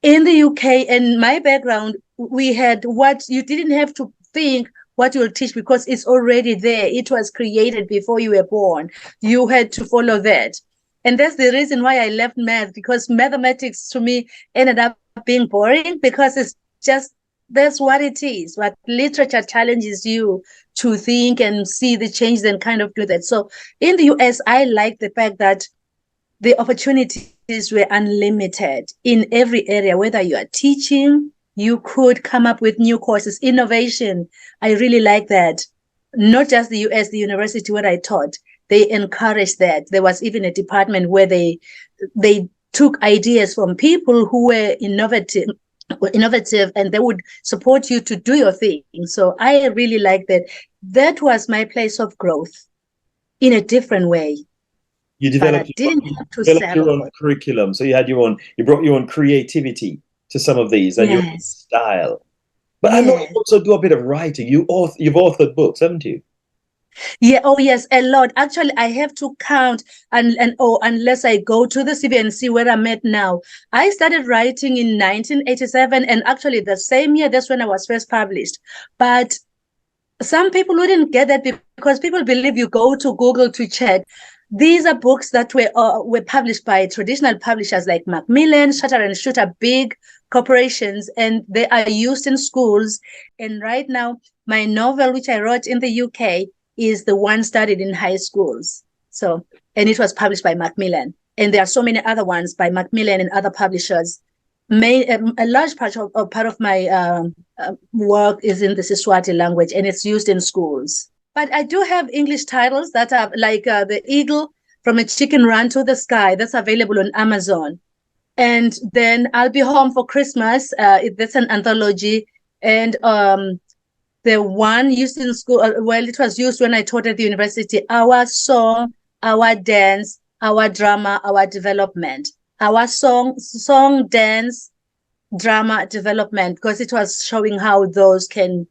In the UK, and my background, we had what you didn't have to think what you will teach, because it's already there. It was created before you were born. You had to follow that. And that's the reason why I left math, because mathematics to me ended up being boring, because it's just, that's what it is. But literature challenges you to think and see the changes and kind of do that. So in the US, I like the fact that the opportunities were unlimited in every area, whether you are teaching, you could come up with new courses, innovation. I really like that. Not just the US, the university where I taught, they encouraged that. There was even a department where they took ideas from people who were innovative, and they would support you to do your thing. So I really like that. That was my place of growth in a different way. You developed your own curriculum. So you brought your own creativity to some of these, and your style. But I know you also do a bit of writing. You've authored books, haven't you? Yeah. Oh, yes, a lot. Actually, I have to count, unless I go to the CV and see where I'm at now. I started writing in 1987, and actually the same year, that's when I was first published. But some people wouldn't get that, because people believe you go to Google to check. These are books that were published by traditional publishers like Macmillan, Shutter and Shooter, big corporations, and they are used in schools. And right now, my novel, which I wrote in the UK, is the one studied in high schools. So, and it was published by Macmillan. And there are so many other ones by Macmillan and other publishers. A large part of my work is in the Siswati language, and it's used in schools. But I do have English titles that are like The Eagle from a Chicken Run to the Sky. That's available on Amazon. And then I'll Be Home for Christmas. That's an anthology. And the one used in school, it was used when I taught at the university, Our Song, Our Dance, Our Drama, Our Development. Our song, dance, drama, development, because it was showing how those can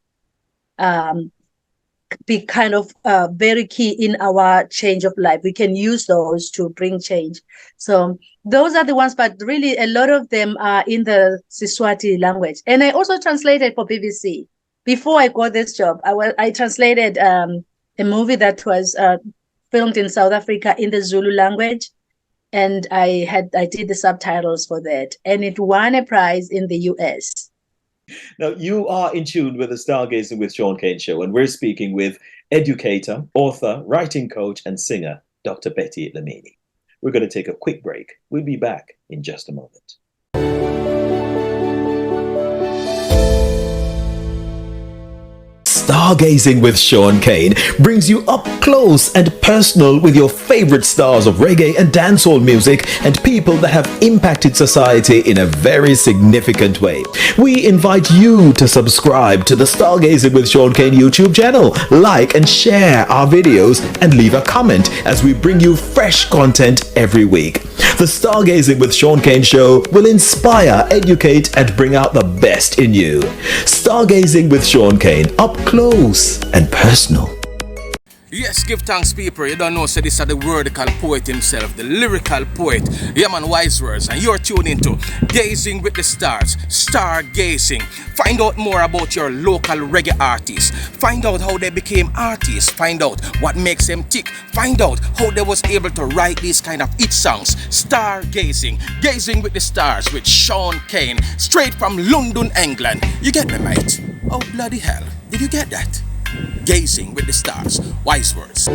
be kind of very key in our change of life. We can use those to bring change. So those are the ones, but really a lot of them are in the Siswati language. And I also translated for BBC. Before I got this job, I translated a movie that was filmed in South Africa in the Zulu language. And I did the subtitles for that. And it won a prize in the US. Now, you are in tune with the Stargazing with Sean Kane show, and we're speaking with educator, author, writing coach, and singer, Dr. Betty Lamini. We're going to take a quick break. We'll be back in just a moment. Stargazing with Sean Kane brings you up close and personal with your favorite stars of reggae and dancehall music and people that have impacted society in a very significant way. We invite you to subscribe to the Stargazing with Sean Kane YouTube channel, like and share our videos, and leave a comment as we bring you fresh content every week. The Stargazing with Sean Kane show will inspire, educate, and bring out the best in you. Stargazing with Sean Kane, up close and personal. Yes, give thanks, people. You don't know, so this is the wordical poet himself, the lyrical poet, yeah man, wise words, and you're tuned into Gazing with the Stars, Stargazing. Find out more about your local reggae artists. Find out how they became artists. Find out what makes them tick. Find out how they was able to write these kind of hit songs. Stargazing, Gazing with the Stars with Sean Kane, straight from London, England. You get me, mate? Oh, bloody hell. Did you get that? Gazing with the Stars, wise words.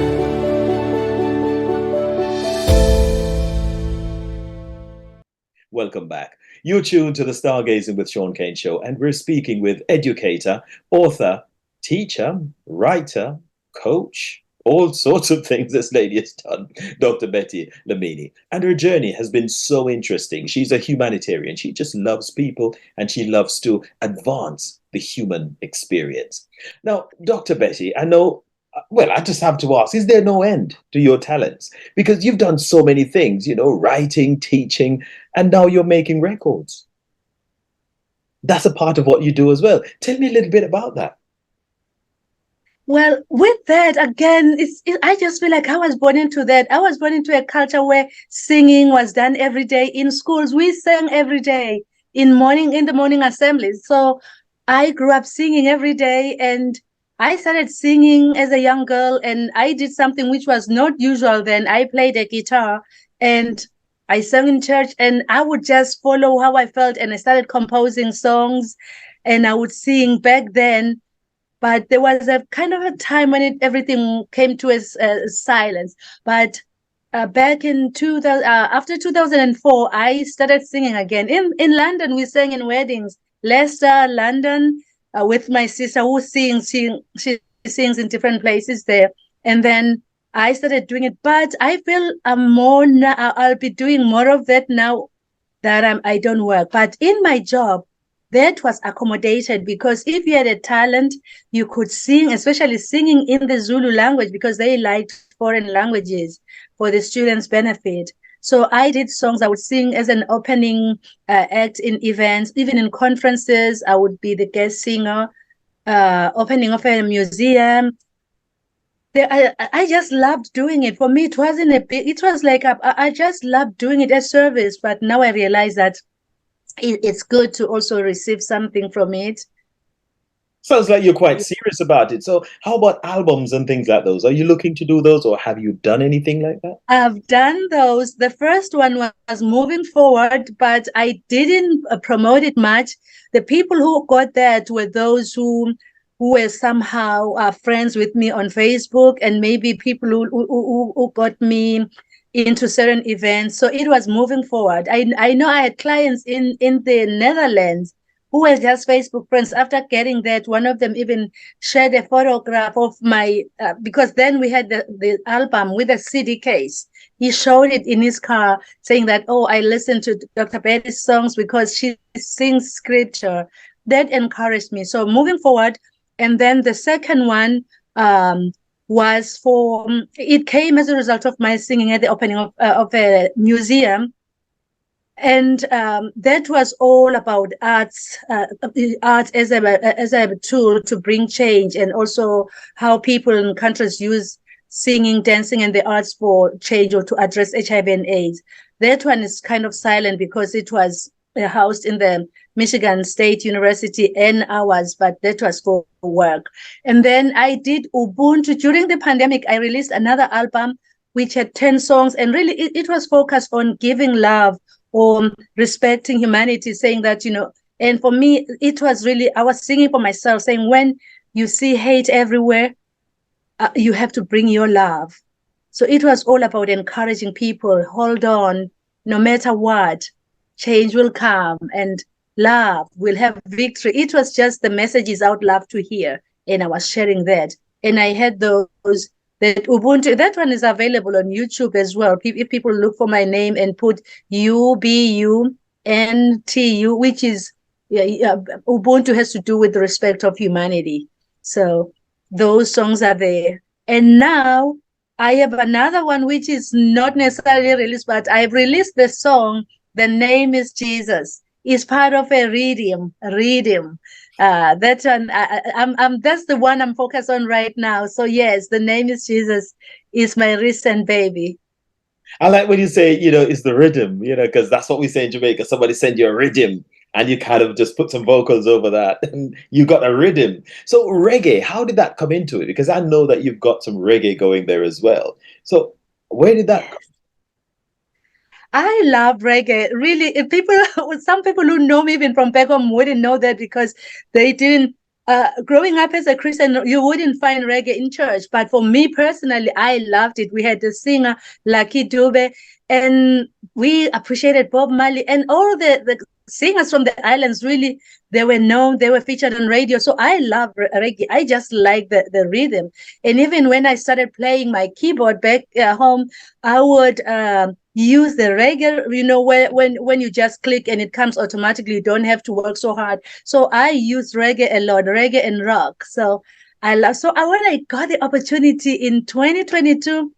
Welcome back. You're tuned to the Stargazing with Sean Kane show, and we're speaking with educator, author, teacher, writer, coach, all sorts of things this lady has done, Dr. Betty Lamini. And her journey has been so interesting. She's a humanitarian. She just loves people, and she loves to advance the human experience. Now, Dr. Betty, I know, well, I just have to ask, is there no end to your talents? Because you've done so many things, you know, writing, teaching, and now you're making records. That's a part of what you do as well. Tell me a little bit about that. Well, with that, again, I just feel like I was born into that. I was born into a culture where singing was done every day. In schools, we sang every day in the morning assemblies. So I grew up singing every day, and I started singing as a young girl, and I did something which was not usual then. I played a guitar and I sang in church, and I would just follow how I felt, and I started composing songs, and I would sing back then. But there was a kind of a time when everything came to a silence. But back in 2000, after 2004, I started singing again. In London, we sang in weddings. Leicester, London, with my sister who sings. She sings in different places there. And then I started doing it. But I feel I'll be doing more of that now that I don't work. But in my job, that was accommodated, because if you had a talent, you could sing, especially singing in the Zulu language, because they liked foreign languages for the students' benefit. So I did songs. I would sing as an opening act in events, even in conferences. I would be the guest singer, opening of a museum. I just loved doing it. For me, it wasn't it was like I just loved doing it as service. But now I realize that it's good to also receive something from it. Sounds like you're quite serious about it. So how about albums and things like those? Are you looking to do those, or have you done anything like that? I've done those. The first one was Moving Forward, but I didn't promote it much. The people who got that were those who were somehow friends with me on Facebook, and maybe people who got me into certain events. So it was Moving Forward. I know I had clients in the Netherlands who were just Facebook friends. After getting that, one of them even shared a photograph of my, because then we had the album with a CD case. He showed it in his car, saying that, oh, I listened to Dr. Betty's songs because she sings scripture. That encouraged me. So Moving Forward. And then the second one was it came as a result of my singing at the opening of a museum. And that was all about arts as a tool to bring change, and also how people in countries use singing, dancing, and the arts for change or to address HIV and AIDS. That one is kind of silent because it was housed in the Michigan State University and hours, but that was for work. And then I did Ubuntu. During the pandemic, I released another album which had 10 songs, and really it was focused on giving love or respecting humanity, saying that, and for me, it was really, I was singing for myself, saying when you see hate everywhere, you have to bring your love. So it was all about encouraging people, hold on, no matter what, change will come and love will have victory. It was just the messages I would love to hear and I was sharing that. And I had those, that Ubuntu, that one is available on YouTube as well. If people look for my name and put UBUNTU, which is, Ubuntu has to do with the respect of humanity. So those songs are there. And now I have another one which is not necessarily released, but I've released the song. The name is Jesus. It's part of a redeem. That one, that's the one I'm focused on right now. So yes, the name is Jesus is my recent baby. I like when you say, it's the rhythm, because that's what we say in Jamaica. Somebody send you a rhythm and you kind of just put some vocals over that and you got a rhythm. So reggae, how did that come into it? Because I know that you've got some reggae going there as well. So where did that come? I love reggae. Really, some people who know me even from back home wouldn't know that because they didn't. Growing up as a Christian, you wouldn't find reggae in church. But for me personally, I loved it. We had the singer Lucky Dube, and we appreciated Bob Marley, and all the singers from the islands. Really, they were known. They were featured on radio. So I love reggae. I just like the rhythm. And even when I started playing my keyboard back home, I would use the reggae, when you just click and it comes automatically, you don't have to work so hard. So I use reggae a lot, reggae and rock. So when I got the opportunity in 2022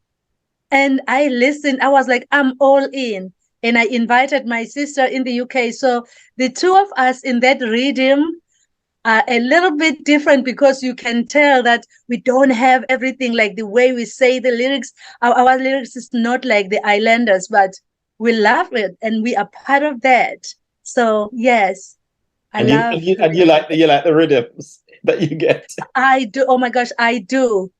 and I listened, I was like, I'm all in. And I invited my sister in the UK. So the two of us in that rhythm are a little bit different because you can tell that we don't have everything like the way we say the lyrics. Our lyrics is not like the islanders, but we love it and we are part of that. So yes, you like the rhythms that you get. I do. Oh my gosh, I do.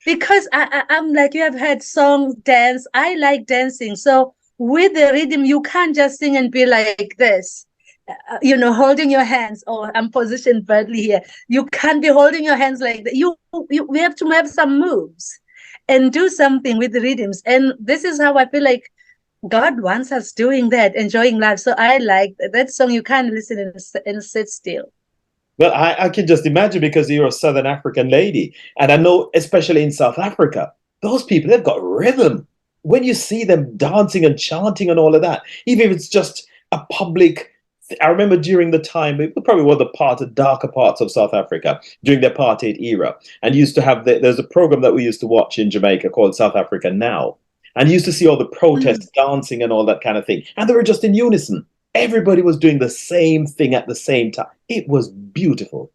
Because I'm like, you have heard song dance. I like dancing. So with the rhythm, you can't just sing and be like this. Holding your hands. Oh, I'm positioned badly here. You can't be holding your hands like that. We have to have some moves and do something with the rhythms. And this is how I feel like God wants us doing that, enjoying life. So I like that song. You can't listen and sit still. Well, I can just imagine because you're a Southern African lady. And I know, especially in South Africa, those people, they've got rhythm. When you see them dancing and chanting and all of that, even if it's just a public, I remember during the time, it probably was the darker parts of South Africa during the apartheid era. And used to have, there's a program that we used to watch in Jamaica called South Africa Now. And you used to see all the protests, dancing and all that kind of thing. And they were just in unison. Everybody was doing the same thing at the same time. It was beautiful.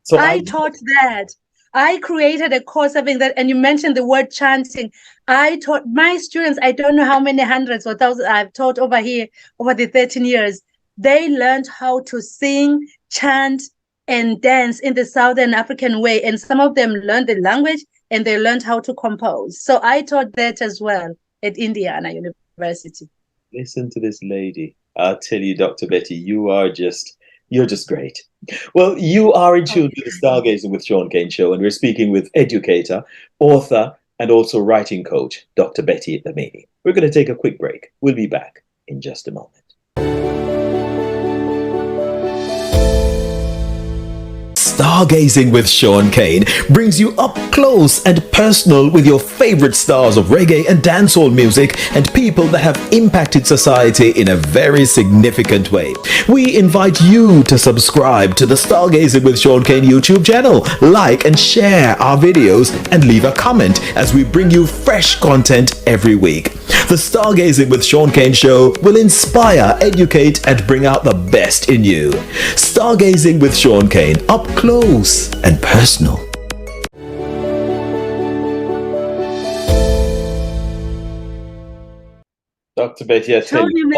So I taught that. I created a course having that, and you mentioned the word chanting. I taught my students, I don't know how many hundreds or thousands I've taught over the 13 years. They learned how to sing, chant, and dance in the Southern African way. And some of them learned the language and they learned how to compose. So I taught that as well at Indiana University. Listen to this lady. I'll tell you, Dr. Betty, you're just great. Well, you are in tune to the Stargazing with Sean Kane show, and we're speaking with educator, author, and also writing coach, Dr. Betty Lamini. We're going to take a quick break. We'll be back in just a moment. Stargazing with Sean Kane brings you up close and personal with your favorite stars of reggae and dancehall music and people that have impacted society in a very significant way. We invite you to subscribe to the Stargazing with Sean Kane YouTube channel, like and share our videos, and leave a comment as we bring you fresh content every week. The Stargazing with Sean Kane show will inspire, educate, and bring out the best in you. Stargazing with Sean Kane, up close and personal. Dr. Betty, I tell you,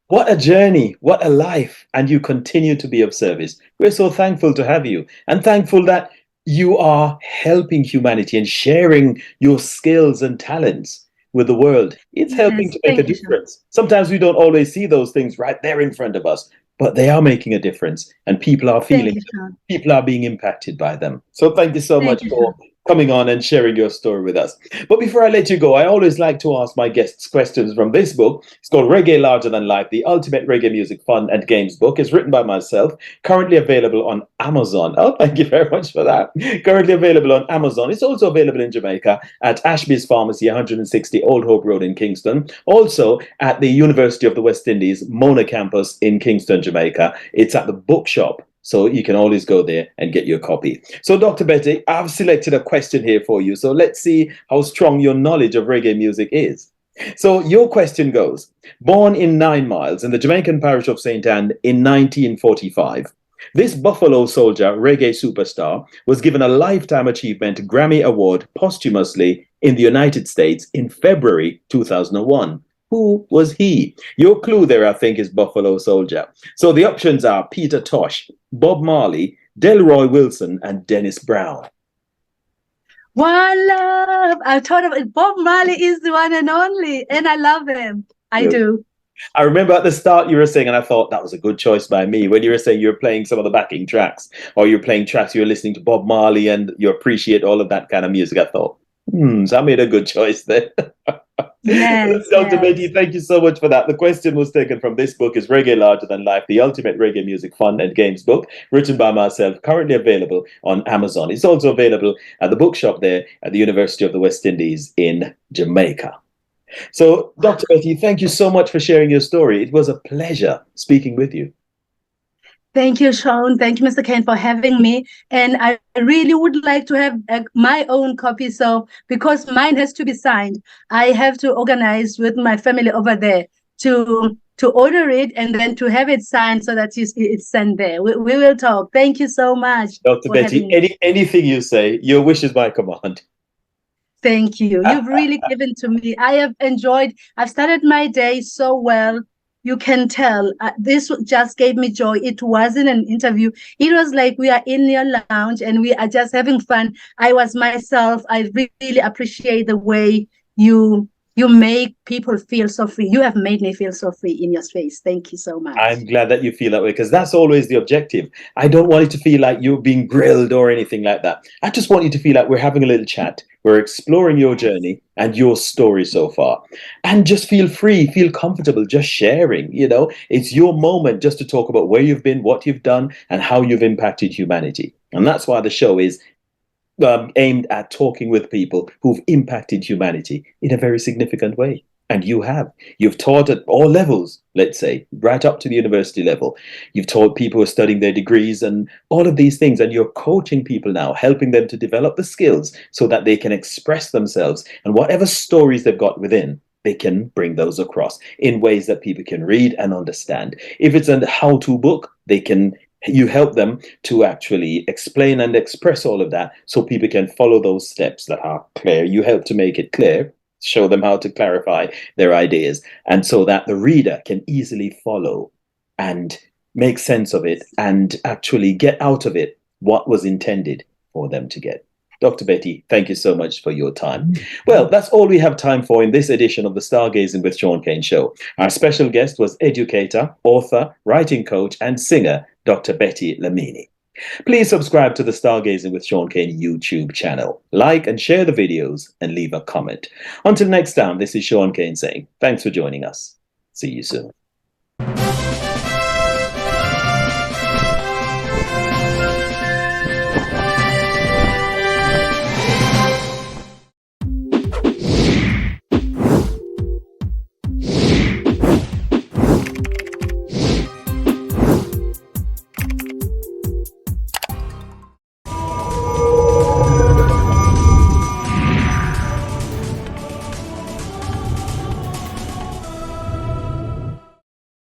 what a journey, what a life, and you continue to be of service. We're so thankful to have you, and thankful that you are helping humanity and sharing your skills and talents with the world. It's helping to make a difference. Sometimes we don't always see those things right there in front of us, but they are making a difference, and people are feeling them. People are being impacted by them. So thank you so much for coming on and sharing your story with us. But before I let you go, I always like to ask my guests questions from this book. It's called Reggae Larger Than Life, the Ultimate Reggae Music Fun and Games book. It's written by myself, currently available on Amazon. Oh, thank you very much for that. Currently available on Amazon. It's also available in Jamaica at Ashby's Pharmacy, 160 Old Hope Road in Kingston. Also at the University of the West Indies, Mona campus in Kingston, Jamaica. It's at the bookshop. So you can always go there and get your copy. So Dr. Betty, I've selected a question here for you. So let's see how strong your knowledge of reggae music is. So your question goes, born in 9 Miles in the Jamaican parish of St. Anne in 1945, this Buffalo Soldier reggae superstar was given a Lifetime Achievement Grammy Award posthumously in the United States in February 2001. Who was he? Your clue there, I think, is Buffalo Soldier. So the options are Peter Tosh, Bob Marley, Delroy Wilson, and Dennis Brown. One love. I thought of it. Bob Marley is the one and only, and I love him. I do. I remember at the start you were saying, and I thought that was a good choice by me, when you were saying you were playing some of the backing tracks, or you're playing tracks, you're listening to Bob Marley, and you appreciate all of that kind of music. I thought, so I made a good choice there. Yes, Dr. yes. Betty, thank you so much for that. The question was taken from this book, is Reggae Larger Than Life, the Ultimate Reggae Music Fun and Games book, written by myself, currently available on Amazon. It's also available at the bookshop there at the University of the West Indies in Jamaica. So, Dr. Betty, thank you so much for sharing your story. It was a pleasure speaking with you. Thank you, Sean. Thank you, Mr. Kane, for having me. And I really would like to have my own copy. So because mine has to be signed, I have to organize with my family over there to order it and then to have it signed so that it's sent there. We will talk. Thank you so much. Dr. Betty, anything you say, your wish is my command. Thank you. You've really given to me. I have enjoyed. I've started my day so well. You can tell this just gave me joy. It wasn't an interview. It was like we are in your lounge and we are just having fun. I was myself. I really appreciate the way you make people feel so free. You have made me feel so free in your space. Thank you so much. I'm glad that you feel that way, because that's always the objective. I don't want it to feel like you're being grilled or anything like that. I just want you to feel like we're having a little chat. We're exploring your journey and your story so far. And just feel free, feel comfortable, just sharing, It's your moment just to talk about where you've been, what you've done, and how you've impacted humanity. And that's why the show is aimed at talking with people who've impacted humanity in a very significant way. And you have. You've taught at all levels, let's say, right up to the university level. You've taught people who are studying their degrees and all of these things. And you're coaching people now, helping them to develop the skills so that they can express themselves. And whatever stories they've got within, they can bring those across in ways that people can read and understand. If it's a how-to book, you help them to actually explain and express all of that so people can follow those steps that are clear. You help to make it clear, show them how to clarify their ideas, and so that the reader can easily follow and make sense of it and actually get out of it what was intended for them to get. Dr. Betty, thank you so much for your time. Well, that's all we have time for in this edition of the Stargazing with Sean Kane show. Our special guest was educator, author, writing coach, and singer, Dr. Betty Lamini. Please subscribe to the Stargazing with Sean Kane YouTube channel. Like and share the videos and leave a comment. Until next time, this is Sean Kane saying thanks for joining us. See you soon.